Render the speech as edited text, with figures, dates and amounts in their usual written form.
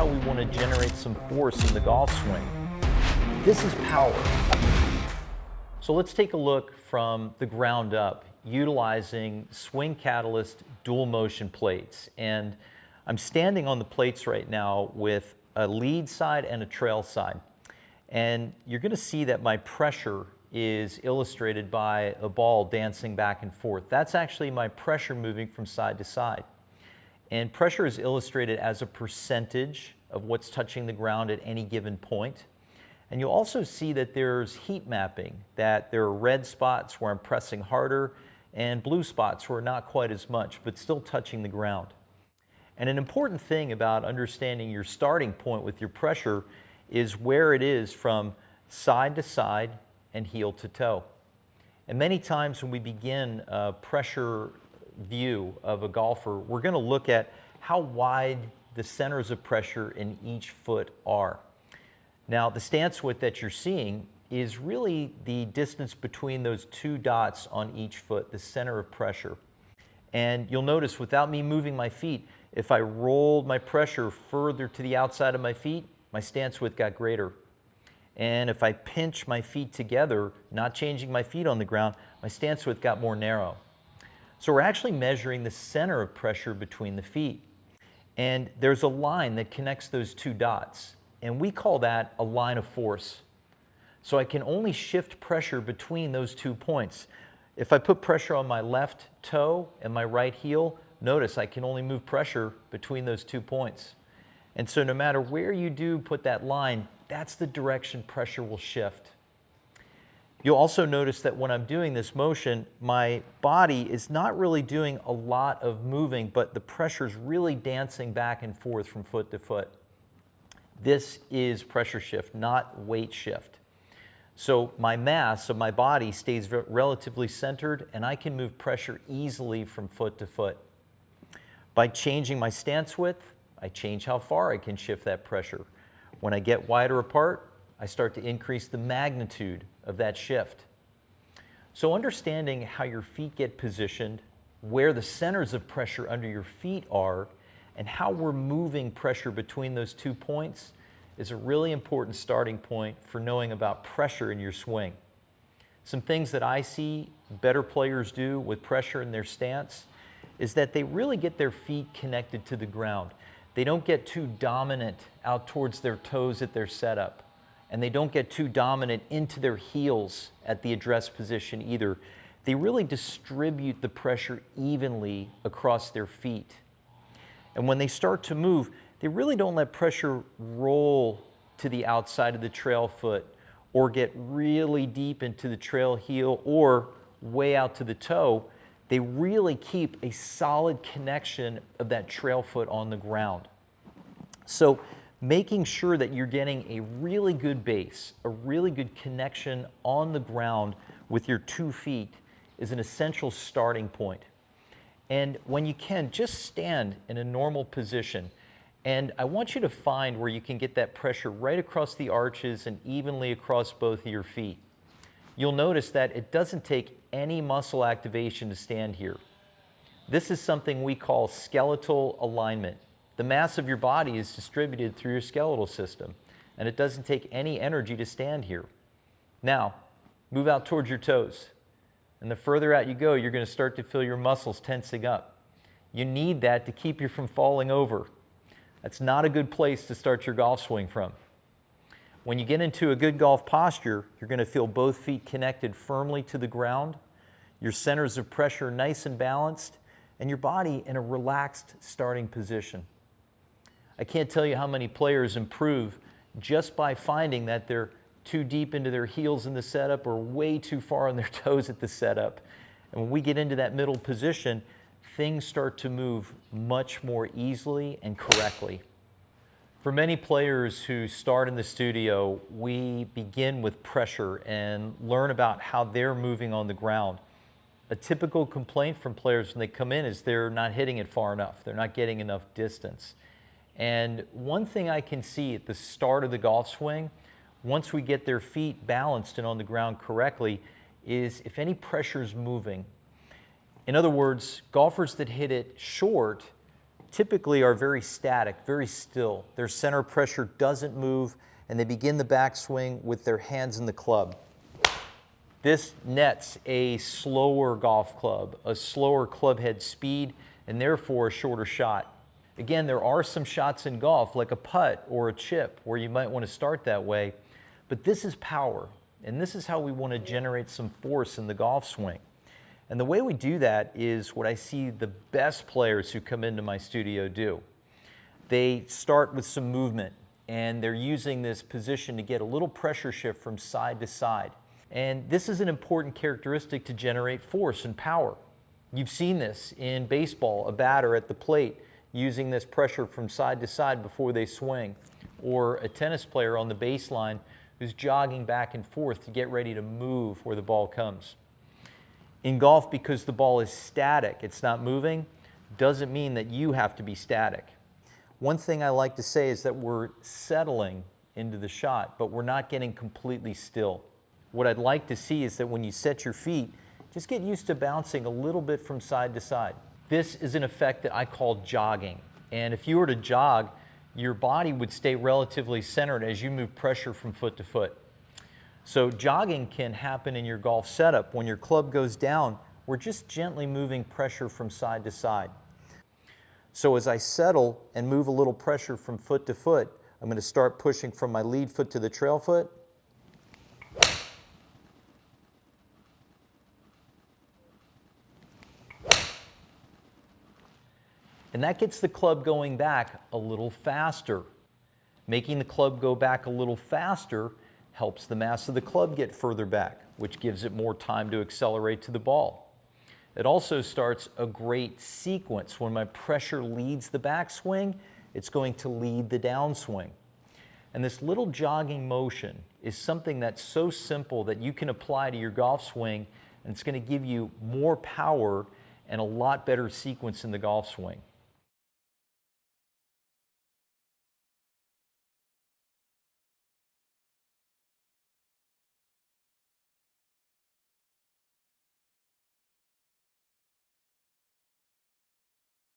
how we want to generate some force in the golf swing. This is power. So let's take a look from the ground up, utilizing Swing Catalyst dual motion plates. And I'm standing on the plates right now with a lead side and a trail side. And you're going to see that my pressure is illustrated by a ball dancing back and forth. That's actually my pressure moving from side to side. And pressure is illustrated as a percentage of what's touching the ground at any given point. And you'll also see that there's heat mapping, that there are red spots where I'm pressing harder and blue spots where not quite as much, but still touching the ground. And an important thing about understanding your starting point with your pressure is where it is from side to side and heel to toe. And many times when we begin a pressure view of a golfer, we're going to look at how wide the centers of pressure in each foot are. Now, the stance width that you're seeing is really the distance between those two dots on each foot, the center of pressure. And you'll notice without me moving my feet, if I rolled my pressure further to the outside of my feet, my stance width got greater. And if I pinch my feet together, not changing my feet on the ground, my stance width got more narrow. So we're actually measuring the center of pressure between the feet. And there's a line that connects those two dots. And we call that a line of force. So I can only shift pressure between those 2 points. If I put pressure on my left toe and my right heel, notice I can only move pressure between those 2 points. And so no matter where you do put that line, that's the direction pressure will shift. You'll also notice that when I'm doing this motion, my body is not really doing a lot of moving, but the pressure is really dancing back and forth from foot to foot. This is pressure shift, not weight shift. So my mass of my body stays relatively centered, and I can move pressure easily from foot to foot. By changing my stance width, I change how far I can shift that pressure. When I get wider apart, I start to increase the magnitude of that shift. So understanding how your feet get positioned, where the centers of pressure under your feet are, and how we're moving pressure between those 2 points is a really important starting point for knowing about pressure in your swing. Some things that I see better players do with pressure in their stance is that they really get their feet connected to the ground. They don't get too dominant out towards their toes at their setup, and they don't get too dominant into their heels at the address position either. They really distribute the pressure evenly across their feet. And when they start to move, they really don't let pressure roll to the outside of the trail foot or get really deep into the trail heel or way out to the toe. They really keep a solid connection of that trail foot on the ground. So making sure that you're getting a really good base, a really good connection on the ground with your 2 feet is an essential starting point. And when you can, just stand in a normal position. And I want you to find where you can get that pressure right across the arches and evenly across both of your feet. You'll notice that it doesn't take any muscle activation to stand here. This is something we call skeletal alignment. The mass of your body is distributed through your skeletal system, and it doesn't take any energy to stand here. Now, move out towards your toes. And the further out you go, you're going to start to feel your muscles tensing up. You need that to keep you from falling over. That's not a good place to start your golf swing from. When you get into a good golf posture, you're going to feel both feet connected firmly to the ground, your centers of pressure nice and balanced, and your body in a relaxed starting position. I can't tell you how many players improve just by finding that they're too deep into their heels in the setup or way too far on their toes at the setup. And when we get into that middle position, things start to move much more easily and correctly. For many players who start in the studio, we begin with pressure and learn about how they're moving on the ground. A typical complaint from players when they come in is they're not hitting it far enough. They're not getting enough distance. And one thing I can see at the start of the golf swing, once we get their feet balanced and on the ground correctly, is if any pressure is moving. In other words, golfers that hit it short typically are very static, very still. Their center of pressure doesn't move, and they begin the backswing with their hands in the club. This nets a slower golf club, a slower club head speed, and therefore a shorter shot. Again, there are some shots in golf, like a putt or a chip, where you might want to start that way, but this is power, and this is how we want to generate some force in the golf swing. And the way we do that is what I see the best players who come into my studio do. They start with some movement, and they're using this position to get a little pressure shift from side to side. And this is an important characteristic to generate force and power. You've seen this in baseball, a batter at the plate using this pressure from side to side before they swing, or a tennis player on the baseline who's jogging back and forth to get ready to move where the ball comes. In golf, because the ball is static, it's not moving, doesn't mean that you have to be static. One thing I like to say is that we're settling into the shot, but we're not getting completely still. What I'd like to see is that when you set your feet, just get used to bouncing a little bit from side to side. This is an effect that I call jogging. And if you were to jog, your body would stay relatively centered as you move pressure from foot to foot. So jogging can happen in your golf setup. When your club goes down, we're just gently moving pressure from side to side. So as I settle and move a little pressure from foot to foot, I'm going to start pushing from my lead foot to the trail foot. And that gets the club going back a little faster. Making the club go back a little faster helps the mass of the club get further back, which gives it more time to accelerate to the ball. It also starts a great sequence. When my pressure leads the backswing, it's going to lead the downswing. And this little jogging motion is something that's so simple that you can apply to your golf swing, and it's going to give you more power and a lot better sequence in the golf swing.